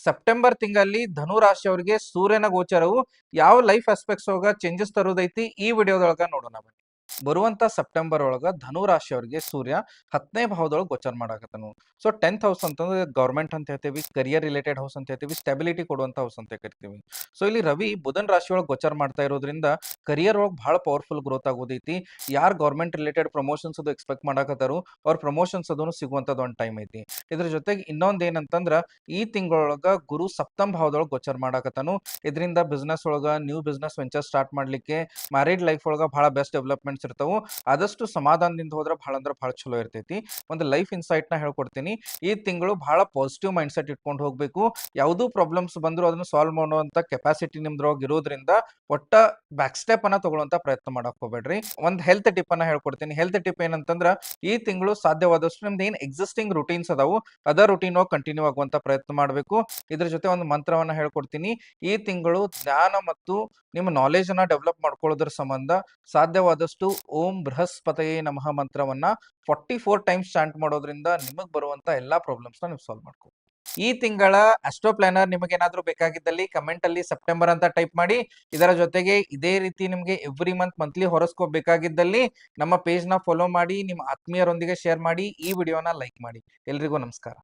September ತಿಂಗಳಲ್ಲಿ ಧನು ರಾಶಿಯವರಿಗೆ ಸೂರ್ಯನ ಗೋಚರವು ಯಾವ ಲೈಫ್ ಆಸ್ಪೆಕ್ಟ್ಸ್ ಒಳಗ ಚೇಂಜಸ್ ತರೋದೈತಿ ಈ ವಿಡಿಯೋದೊಳಗ ನೋಡೋಣ ಬನ್ನಿ. ಬರುವಂತ ಸೆಪ್ಟೆಂಬರ್ ಒಳಗ ಧನು ರಾಶಿಯವರಿಗೆ ಸೂರ್ಯ 10ನೇ ಭಾವದೊಳಗೆ ಗೋಚರ ಮಾಡಾಕತ್ತನು. ಸೊ 10th ಹೌಸ್ ಅಂತಂದ್ರೆ ಗೌರ್ಮೆಂಟ್ ಅಂತ ಹೇಳ್ತೀವಿ, ಕರಿಯರ್ ರಿಲೇಟೆಡ್ ಹೌಸ್ ಅಂತ ಹೇಳ್ತೀವಿ, ಸ್ಟೆಬಿಲಿಟಿ ಕೊಡುವಂತ ಹೌಸ್ ಅಂತ ಕರಿತೀವಿ. ಸೊ ಇಲ್ಲಿ ರವಿ ಬುಧನ್ ರಾಶಿ ಒಳಗೆ ಗೋಚರ ಮಾಡ್ತಾ ಇರೋದ್ರಿಂದ ಕರಿಯರ್ ಒಳಗೆ ಬಹಳ ಪವರ್ಫುಲ್ ಗ್ರೋತ್ ಆಗೋದೈತಿ. ಯಾರು ಗೌರ್ಮೆಂಟ್ ರಿಲೇಟೆಡ್ ಪ್ರಮೋಷನ್ಸ್ ಅದು ಎಕ್ಸ್ಪೆಕ್ಟ್ ಮಾಡಾಕತ್ತಾರು ಅವ್ರ ಪ್ರಮೋಷನ್ಸ್ ಅದನ್ನು ಸಿಗುವಂತದ್ದು ಒಂದು ಟೈಮ್ ಐತಿ. ಇದ್ರ ಜೊತೆಗೆ ಇನ್ನೊಂದ್ ಏನಂತಂದ್ರ ಈ ತಿಂಗಳೊಳಗ ಗುರು ಸಪ್ತಮ ಭಾವದೊಳಗೆ ಗೋಚರ ಮಾಡಾಕತ್ತಾನು. ಇದರಿಂದ ಬಿಸ್ನೆಸ್ ಒಳಗ ನ್ಯೂ ಬಿಸ್ನೆಸ್ ವೆಂಚರ್ ಸ್ಟಾರ್ಟ್ ಮಾಡ್ಲಿಕ್ಕೆ, ಮ್ಯಾರಿಡ್ ಲೈಫ್ ಒಳಗ ಬಹಳ ಬೆಸ್ಟ್ ಡೆವಲಪ್ಮೆಂಟ್ಸ್ ಇರ್ತಾವು. ಆದಷ್ಟು ಸಮಾಧಾನದಿಂದ ಹೋದ್ರೆ ಬಹಳ ಅಂದ್ರೆ ಬಹಳ ಚಲೋ ಇರ್ತೈತಿ. ಒಂದು ಲೈಫ್ ಇನ್ಸೈಟ್ ನ ಹೇಳ್ಕೊಡ್ತೀನಿ. ಈ ತಿಂಗಳು ಬಹಳ ಪಾಸಿಟಿವ್ ಮೈಂಡ್ ಸೆಟ್ ಇಟ್ಕೊಂಡು ಹೋಗ್ಬೇಕು. ಯಾವ್ದು ಪ್ರಾಬ್ಲಮ್ಸ್ ಬಂದ್ರು ಅದನ್ನ ಸಾಲ್ವ್ ಮಾಡುವಂತ ಕೆಪಾಸಿಟಿ ನಿಮ್ದ್ರೊಳಗೆ ಇರೋದ್ರಿಂದ ಒಟ್ಟ ಬ್ಯಾಕ್ ಸ್ಟೆಪ್ ಅನ್ನ ತಗೊಳ್ಳುವಂತ ಪ್ರಯತ್ನ ಮಾಡಕ್ ಹೋಗ್ಬೇಡ್ರಿ. ಒಂದ್ ಹೆಲ್ತ್ ಟಿಪ್ ಅನ್ನ ಹೇಳ್ಕೊಡ್ತೀನಿ. ಹೆಲ್ತ್ ಟಿಪ್ ಏನಂತಂದ್ರ ಈ ತಿಂಗಳು ಸಾಧ್ಯವಾದಷ್ಟು ನಿಮ್ದು ಏನ್ ಎಕ್ಸಿಸ್ಟಿಂಗ್ ರೂಟೀನ್ಸ್ ಅದಾವು ಅದ ರೂಟೀನ್ ಕಂಟಿನ್ಯೂ ಆಗುವಂತ ಪ್ರಯತ್ನ ಮಾಡಬೇಕು. ಇದ್ರ ಜೊತೆ ಒಂದು ಮಂತ್ರವನ್ನ ಹೇಳ್ಕೊಡ್ತೀನಿ. ಈ ತಿಂಗಳು ಜ್ಞಾನ ಮತ್ತು ನಿಮ್ಮ ನಾಲೆಜ್ ಅನ್ನ ಡೆವಲಪ್ ಮಾಡ್ಕೊಳ್ಳೋದ್ರ ಸಂಬಂಧ ಸಾಧ್ಯವಾದಷ್ಟು ಓಂ ಬೃಹಸ್ಪತಯೇ ನಮಃ ಮಂತ್ರವನ್ನ 44 ಟೈಮ್ಸ್ ಚಾಂಟ್ ಮಾಡೋದ್ರಿಂದ ನಿಮಗ್ ಬರುವಂತ ಎಲ್ಲಾ ಪ್ರಾಬ್ಲಮ್ಸ್ ನೀವು ಸಾಲ್ವ್ ಮಾಡ್ಕೋ. ಈ ತಿಂಗಳ ಅಸ್ಟ್ರೋ ಪ್ಲಾನರ್ ನಿಮಗೆ ಏನಾದ್ರೂ ಬೇಕಾಗಿದ್ದಲ್ಲಿ ಕಮೆಂಟ್ ಅಲ್ಲಿ ಸೆಪ್ಟೆಂಬರ್ ಅಂತ ಟೈಪ್ ಮಾಡಿ. ಇದರ ಜೊತೆಗೆ ಇದೇ ರೀತಿ ನಿಮಗೆ ಎವ್ರಿ ಮಂತ್ಲಿ ಹೊರಸ್ಕೋಪ್ ಬೇಕಾಗಿದ್ದಲ್ಲಿ ನಮ್ಮ ಪೇಜ್ ನ ಫಾಲೋ ಮಾಡಿ, ನಿಮ್ಮ ಆತ್ಮೀಯರೊಂದಿಗೆ ಶೇರ್ ಮಾಡಿ, ಈ ವಿಡಿಯೋನ ಲೈಕ್ ಮಾಡಿ. ಎಲ್ರಿಗೂ ನಮಸ್ಕಾರ.